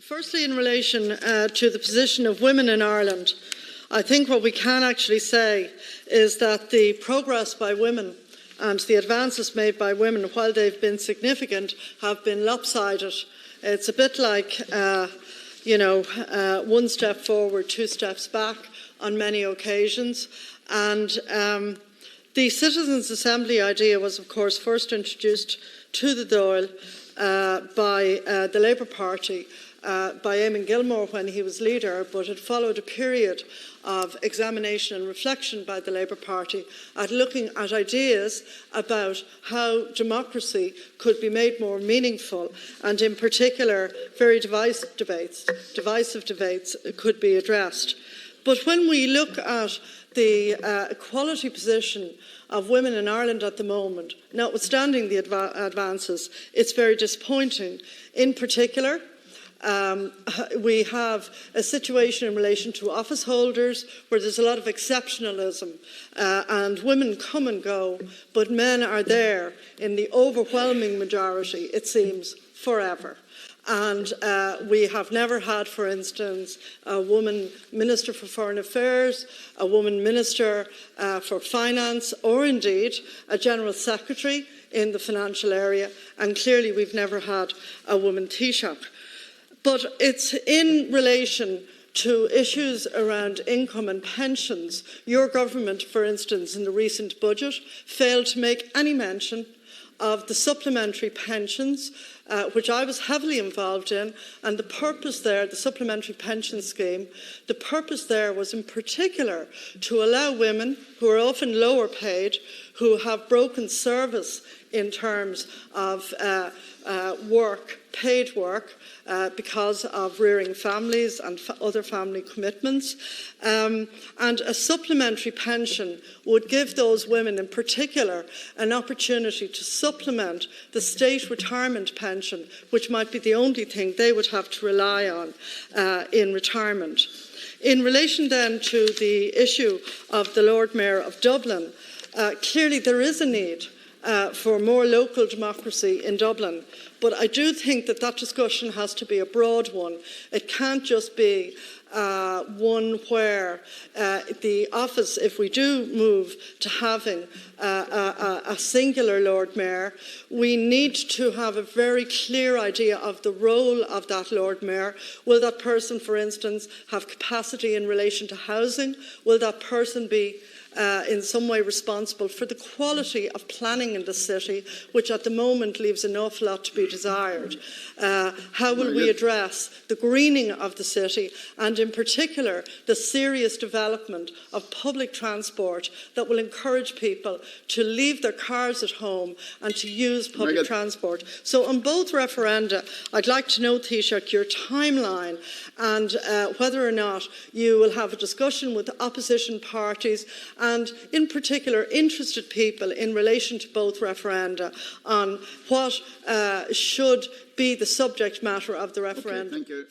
Firstly, in relation to the position of women in Ireland, I think what we can actually say is that the progress by women and the advances made by women, while they've been significant, have been lopsided. It's a bit like, one step forward, two steps back on many occasions. And the Citizens' Assembly idea was, of course, first introduced to the Dáil by the Labour Party, by Eamon Gilmore when he was leader, but it followed a period of examination and reflection by the Labour Party at looking at ideas about how democracy could be made more meaningful, and in particular very divisive debates could be addressed. But when we look at the equality position of women in Ireland at the moment, notwithstanding the advances, it's very disappointing. In particular, we have a situation in relation to office holders where there's a lot of exceptionalism and women come and go, but men are there in the overwhelming majority, it seems, forever. And we have never had, for instance, a woman Minister for Foreign Affairs, a woman Minister for Finance, or indeed a General Secretary in the financial area, and clearly we've never had a woman Taoiseach. But it's in relation to issues around income and pensions. Your government, for instance, in the recent budget, failed to make any mention of the supplementary pensions, which I was heavily involved in, and the purpose there, the supplementary pension scheme, the purpose there was in particular to allow women who are often lower paid, who have broken service in terms of paid work, because of rearing families and other family commitments. And a supplementary pension would give those women in particular an opportunity to supplement the state retirement pension, which might be the only thing they would have to rely on in retirement. In relation then to the issue of the Lord Mayor of Dublin, clearly there is a need for more local democracy in Dublin. But I do think that that discussion has to be a broad one. It can't just be one where the office, if we do move to having a singular Lord Mayor, we need to have a very clear idea of the role of that Lord Mayor. Will that person, for instance, have capacity in relation to housing? Will that person be in some way responsible for the quality of planning in the city, which at the moment leaves an awful lot to be desired? How will we address the greening of the city, and in particular the serious development of public transport that will encourage people to leave their cars at home and to use public transport? So on both referenda, I'd like to know, Taoiseach, your timeline and whether or not you will have a discussion with the opposition parties and in particular interested people in relation to both referenda on what should be the subject matter of the referendum. Okay, thank you.